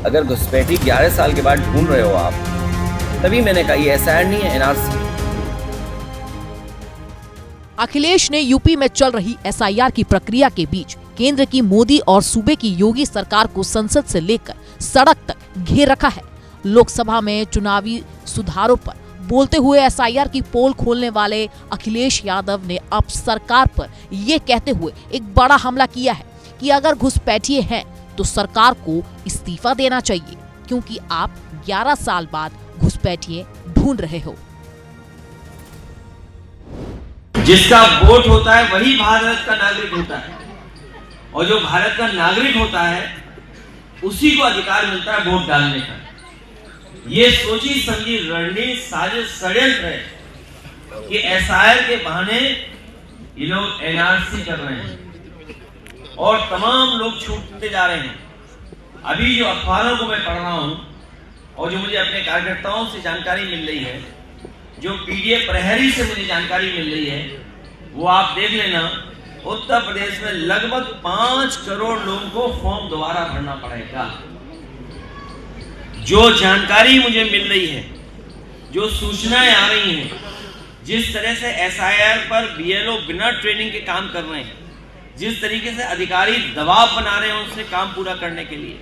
अगर घुसपैठी 11 साल के बाद ढूंढ रहे हो आप, तभी मैंने कहा ये एसआईआर नहीं है, एनआरसी। अखिलेश ने यूपी में चल रही एसआईआर की प्रक्रिया के बीच केंद्र की मोदी और सूबे की योगी सरकार को संसद से लेकर सड़क तक घेर रखा है। लोकसभा में चुनावी सुधारों पर बोलते हुए एसआईआर की पोल खोलने वाले अखिलेश यादव ने अब सरकार पर यह कहते हुए एक बड़ा हमला किया है कि अगर घुसपैठिए हैं तो सरकार को इस्तीफा देना चाहिए, क्योंकि आप 11 साल बाद घुसपैठिए ढूंढ रहे हो। जिसका वोट होता है वही भारत का नागरिक होता है, और जो भारत का नागरिक होता है उसी को अधिकार मिलता है वोट डालने का। ये सोची समझी रणनीति, साजिश, षड्यंत्र है कि एसआईआर के बहाने ये लोग एनआरसी कर रहे हैं और तमाम लोग छूटते जा रहे हैं। अभी जो अखबारों को मैं पढ़ रहा हूं और जो मुझे अपने कार्यकर्ताओं से जानकारी मिल रही है, जो पीडीए प्रहरी से मुझे जानकारी मिल रही है, वो आप देख लेना। उत्तर प्रदेश में लगभग 5 करोड़ लोगों को फॉर्म दोबारा भरना पड़ेगा। जो जानकारी मुझे मिल रही है, जो सूचनाएं आ रही हैं, जिस तरह से एसआईआर पर बीएलओ बिना ट्रेनिंग के काम कर रहे हैं, जिस तरीके से अधिकारी दबाव बना रहे हैं उनसे काम पूरा करने के लिए,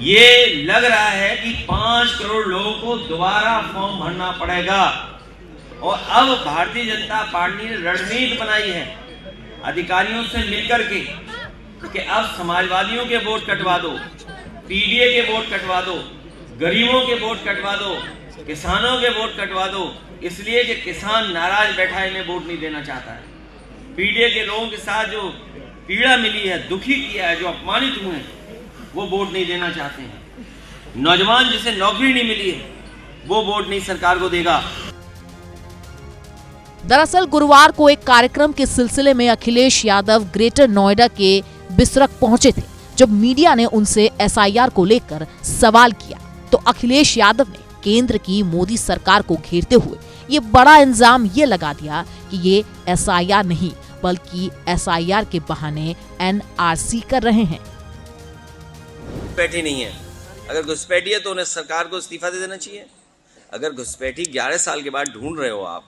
ये लग रहा है कि 5 करोड़ लोगों को दोबारा फॉर्म भरना पड़ेगा। और अब भारतीय जनता पार्टी ने रणनीति बनाई है अधिकारियों से मिलकर के कि अब समाजवादियों के वोट कटवा दो, पीडीए के वोट कटवा दो, गरीबों के वोट कटवा दो, किसानों के वोट कटवा दो, इसलिए कि किसान नाराज बैठा है, इन्हें वोट नहीं देना चाहता है। पीडीए के लोगों के साथ जो पीड़ा मिली है, दुखी किया है, जो अपमानित हुए हैं, वो वोट नहीं देना चाहते हैं। नौजवान जिसे नौकरी नहीं मिली है वो वोट नहीं सरकार को देगा। दरअसल गुरुवार को एक कार्यक्रम के सिलसिले में अखिलेश यादव ग्रेटर नोएडा के बिसरख पहुंचे थे। जब मीडिया ने उनसे एसआईआर को लेकर सवाल किया तो अखिलेश यादव ने केंद्र की मोदी सरकार को घेरते हुए ये बड़ा इल्जाम ये लगा दिया कि ये एसआईआर नहीं बल्कि एसआईआर के बहाने एनआरसी कर रहे हैं। घुसपैठी नहीं है, अगर घुसपैठी है तो उन्हें सरकार को इस्तीफा दे देना चाहिए। अगर घुसपैठी 11 साल के बाद ढूंढ रहे हो आप,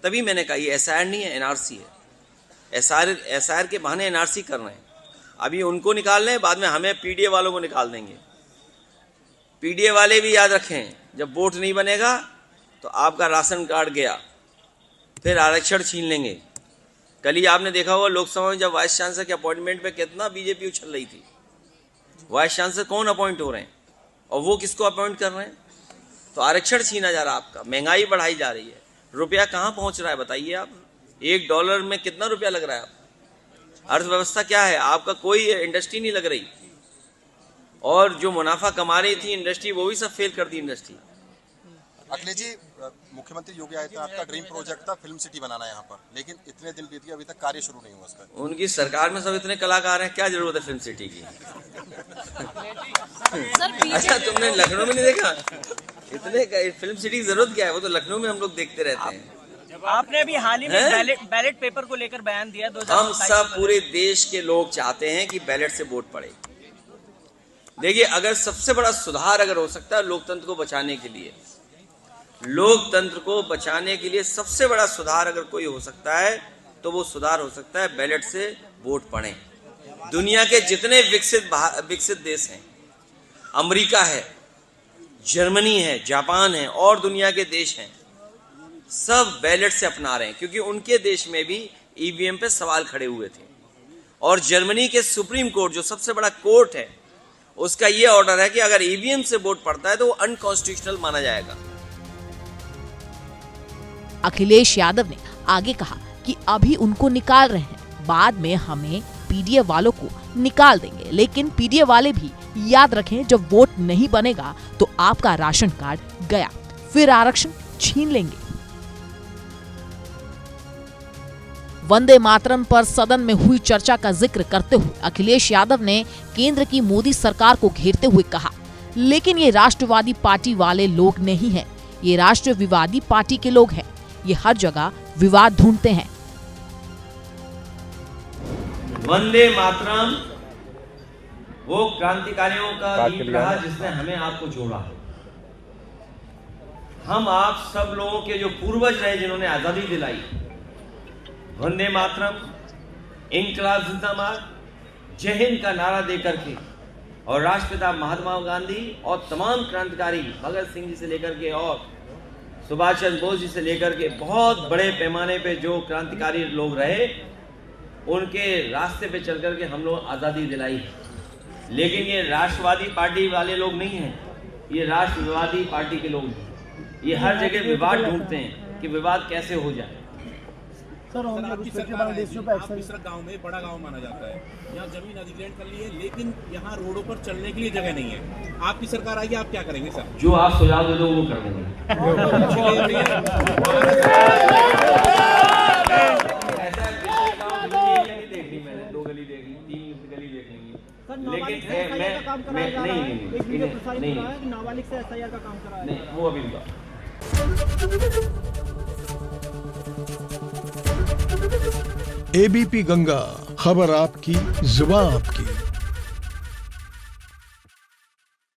तभी मैंने कहा ये एसआईआर नहीं है, एनआरसी है। एसआईआर के बहाने एनआरसी कर रहे हैं। अभी उनको निकाल रहे हैं, बाद में हमें पीडीए वालों को निकाल देंगे। पीडीए वाले भी याद रखें, जब वोट नहीं बनेगा तो आपका राशन कार्ड गया, फिर आरक्षण छीन लेंगे। कल ही आपने देखा होगा लोकसभा में जब वाइस चांसलर के अपॉइंटमेंट पे कितना बीजेपी उछल रही थी। वाइस चांसलर कौन अपॉइंट हो रहे हैं और वो किसको अपॉइंट कर रहे हैं? तो आरक्षण छीना जा रहा है आपका, महंगाई बढ़ाई जा रही है, रुपया कहाँ पहुंच रहा है बताइए आप। $1 में कितना रुपया लग रहा है? अर्थव्यवस्था क्या है? आपका कोई इंडस्ट्री नहीं लग रही, और जो मुनाफा कमा रही थी इंडस्ट्री वो भी सब फेल कर दी इंडस्ट्री। अखिलेश जी, मुख्यमंत्री योगी आदित्यनाथ का ड्रीम प्रोजेक्ट था फिल्म सिटी बनाना यहाँ पर, लेकिन इतने दिन बीत गए अभी तक कार्य शुरू नहीं हुआ उसका। उनकी सरकार में सब इतने कलाकार हैं, क्या जरूरत है फिल्म सिटी की? अच्छा, तुमने लखनऊ में नहीं देखा? इतने फिल्म सिटी की जरूरत क्या है? वो तो लखनऊ में हम लोग देखते रहते हैं। आपने अभी हाल ही में बैलेट पेपर को लेकर बयान दिया। हम सब पूरे देश के लोग चाहते हैं कि बैलेट से वोट पड़े। देखिए, अगर सबसे बड़ा सुधार अगर हो सकता है लोकतंत्र को बचाने के लिए, लोकतंत्र को बचाने के लिए सबसे बड़ा सुधार अगर कोई हो सकता है तो वो सुधार हो सकता है बैलेट से वोट पड़े। दुनिया के जितने विकसित देश हैं, अमेरिका है, जर्मनी है, जापान है और दुनिया के देश हैं, सब बैलेट से अपना रहे हैं, क्योंकि उनके देश में भी ईवीएम पे सवाल खड़े हुए थे। और जर्मनी के सुप्रीम कोर्ट, जो सबसे बड़ा कोर्ट है, उसका ये ऑर्डर है कि अगर ईवीएम से वोट पड़ता है तो वो अनकॉन्स्टिट्यूशनल माना जाएगा। अखिलेश यादव ने आगे कहा कि अभी उनको निकाल रहे हैं, बाद में हमें पीडीए वालों को निकाल देंगे, लेकिन पीडीए वाले भी याद रखें, जब वोट नहीं बनेगा तो आपका राशन कार्ड गया, फिर आरक्षण छीन लेंगे। वंदे मातरम पर सदन में हुई चर्चा का जिक्र करते हुए अखिलेश यादव ने केंद्र की मोदी सरकार को घेरते हुए कहा, लेकिन ये राष्ट्रवादी पार्टी वाले लोग नहीं हैं, ये राष्ट्रवादी पार्टी के लोग हैं, ये हर जगह विवाद ढूंढते हैं। वंदे मातरम वो क्रांतिकारियों का गीत रहा जिसने हमें आपको जोड़ा। हम आप सब लोगों के जो पूर्वज रहे जिन्होंने आजादी दिलाई, वंदे मातरम, इनकलाब जिंदाबाद, जय हिंद का नारा देकर के, और राष्ट्रपिता महात्मा गांधी और तमाम क्रांतिकारी भगत सिंह जी से लेकर के और सुभाष चंद्र बोस जी से लेकर के बहुत बड़े पैमाने पे जो क्रांतिकारी लोग रहे, उनके रास्ते पे चल करके हम लोग आज़ादी दिलाई है। लेकिन ये राष्ट्रवादी पार्टी वाले लोग नहीं हैं, ये राष्ट्रवादी पार्टी के लोग हैं। ये हर जगह विवाद ढूंढते हैं कि विवाद कैसे हो जाए। सर आपकी सरकार गांव में बड़ा गांव माना जाता है, यहाँ जमीन अधिग्रहण कर ली है, लेकिन यहाँ रोडों पर चलने के लिए जगह नहीं है। आपकी सरकार आएगी, आप क्या करेंगे सर? जो आप सुझाव दे दो वो कर देंगे। ऐसा नहीं देख ली मैंने, 2 गली देख ली, 3 गली देख लेंगे, लेकिन नहीं, नाबालिग से एसआईआर का काम करा नहीं, वो अभी नहीं। एबीपी गंगा, खबर आपकी, जुबान आपकी।